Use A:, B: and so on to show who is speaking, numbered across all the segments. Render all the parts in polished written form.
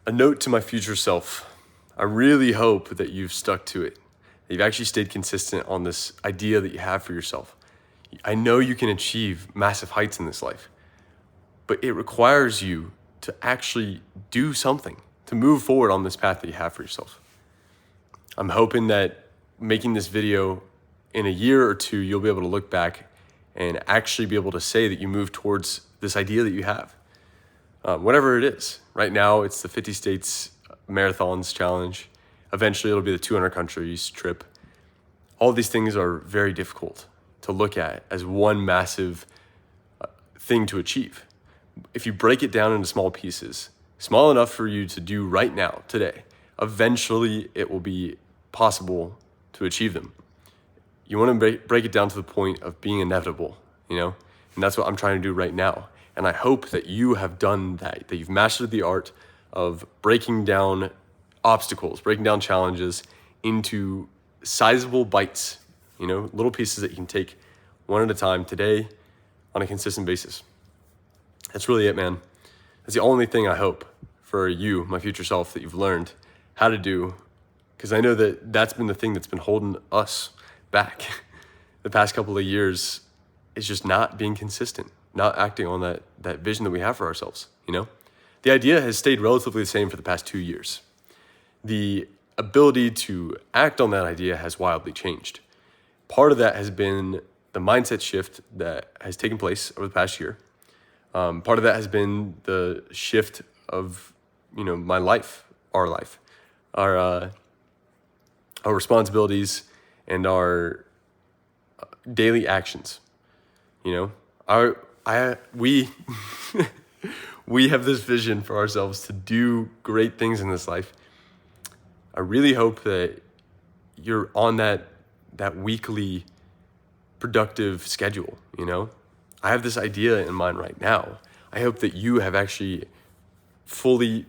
A: A note to my future self. I really hope that you've stuck to it, that you've actually stayed consistent on this idea that you have for yourself. I know you can achieve massive heights in this life, but it requires you to actually do something, to move forward on this path that you have for yourself. I'm hoping that making this video in a year or two, you'll be able to look back and actually be able to say that you moved towards this idea that you have. Whatever it is. Right now, it's the 50 States Marathons Challenge. Eventually, it'll be the 200 countries trip. All these things are very difficult to look at as one massive thing to achieve. If you break it down into small pieces, small enough for you to do right now, today, eventually it will be possible to achieve them. You want to break it down to the point of being inevitable, And that's what I'm trying to do right now. And I hope that you have done that you've mastered the art of breaking down obstacles, breaking down challenges into sizable bites, little pieces that you can take one at a time today on a consistent basis. That's really it, man. That's the only thing I hope for you, my future self, that you've learned how to do, because I know that that's been the thing that's been holding us back the past couple of years, is just not being consistent, not acting on that vision that we have for ourselves, The idea has stayed relatively the same for the past 2 years. The ability to act on that idea has wildly changed. Part of that has been the mindset shift that has taken place over the past year. Part of that has been the shift of, my life, our life, our responsibilities and our daily actions. We have this vision for ourselves to do great things in this life. I really hope that you're on that weekly productive schedule, I have this idea in mind right now. I hope that you have actually fully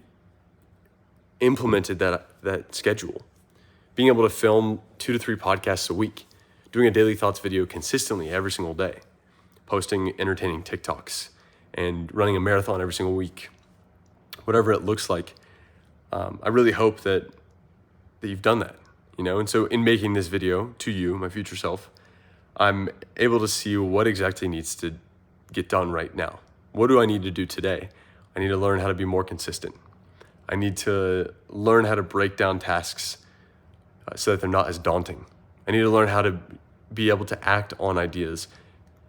A: implemented that schedule. Being able to film 2 to 3 podcasts a week, doing a daily thoughts video consistently every single day, posting entertaining TikToks, and running a marathon every single week, whatever it looks like. I really hope that you've done that, And so in making this video to you, my future self, I'm able to see what exactly needs to get done right now. What do I need to do today? I need to learn how to be more consistent. I need to learn how to break down tasks so that they're not as daunting. I need to learn how to be able to act on ideas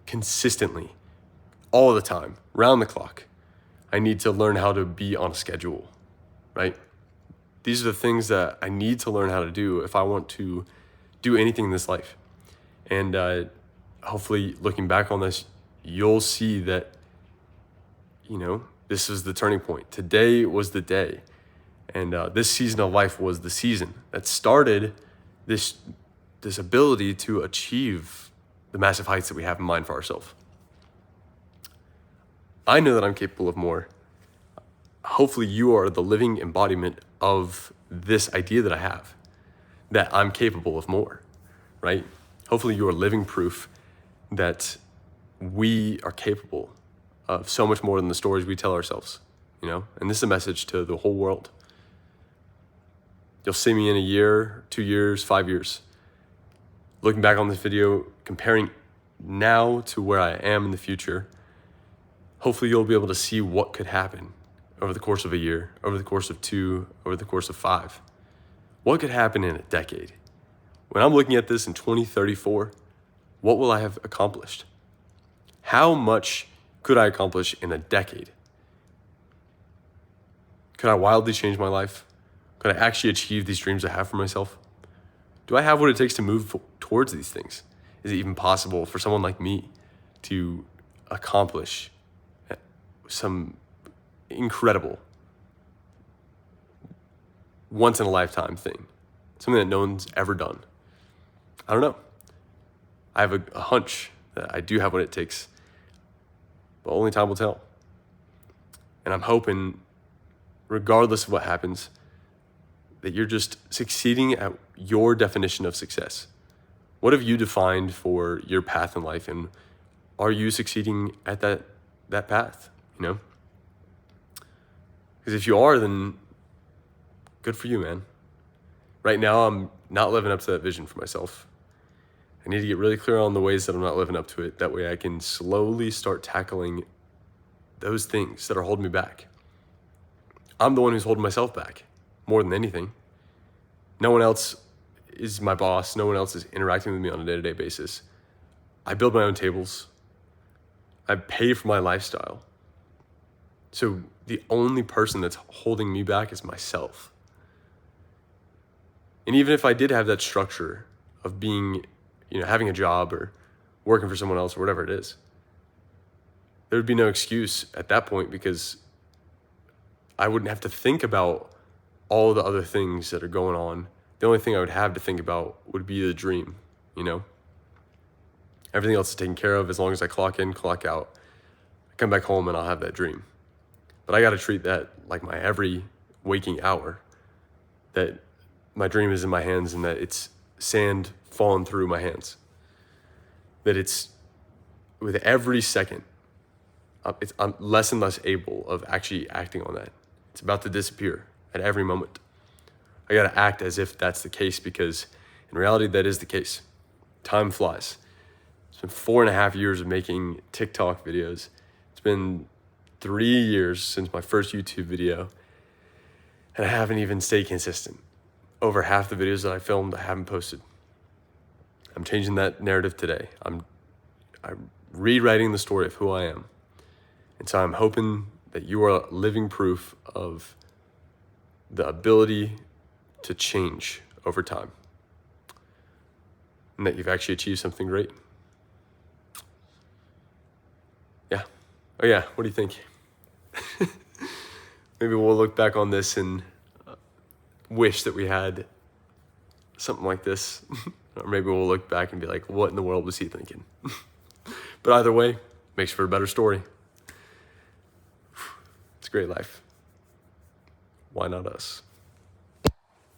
A: consistently, all the time, round the clock. I need to learn how to be on a schedule, right? These are the things that I need to learn how to do if I want to do anything in this life. And hopefully looking back on this, you'll see that, this is the turning point. Today was the day. And this season of life was the season that started this ability to achieve the massive heights that we have in mind for ourselves. I know that I'm capable of more. Hopefully you are the living embodiment of this idea that I have, that I'm capable of more, right? Hopefully you are living proof that we are capable of so much more than the stories we tell ourselves, And this is a message to the whole world. You'll see me in a year, 2 years, 5 years, looking back on this video, comparing now to where I am in the future. Hopefully you'll be able to see what could happen over the course of a year, over the course of 2, over the course of 5. What could happen in a decade? When I'm looking at this in 2034, what will I have accomplished? How much could I accomplish in a decade? Could I wildly change my life? Could I actually achieve these dreams I have for myself? Do I have what it takes to move towards these things? Is it even possible for someone like me to accomplish some incredible, once-in-a-lifetime thing? Something that no one's ever done. I don't know. I have a hunch that I do have what it takes, but only time will tell. And I'm hoping, regardless of what happens, that you're just succeeding at your definition of success. What have you defined for your path in life, and are you succeeding at that path, Because if you are, then good for you, man. Right now, I'm not living up to that vision for myself. I need to get really clear on the ways that I'm not living up to it. That way I can slowly start tackling those things that are holding me back. I'm the one who's holding myself back more than anything. No one else is my boss. No one else is interacting with me on a day-to-day basis. I build my own tables. I pay for my lifestyle. So the only person that's holding me back is myself. And even if I did have that structure of being, having a job or working for someone else or whatever it is, there would be no excuse at that point because I wouldn't have to think about all the other things that are going on. The only thing I would have to think about would be the dream, Everything else is taken care of as long as I clock in, clock out. I come back home and I'll have that dream. But I got to treat that like my every waking hour, that my dream is in my hands and that it's sand falling through my hands. That it's with every second, I'm less and less able of actually acting on that. It's about to disappear at every moment. I got to act as if that's the case because in reality, that is the case. Time flies. It's been 4.5 years of making TikTok videos. It's been 3 years since my first YouTube video, and I haven't even stayed consistent. Over half the videos that I filmed, I haven't posted. I'm changing that narrative today. I'm rewriting the story of who I am. And so I'm hoping that you are living proof of the ability to change over time and that you've actually achieved something great. Yeah. Oh yeah, what do you think? Maybe we'll look back on this and wish that we had something like this. Or maybe we'll look back and be like, what in the world was he thinking? But either way, makes for a better story. It's a great life. Why not us?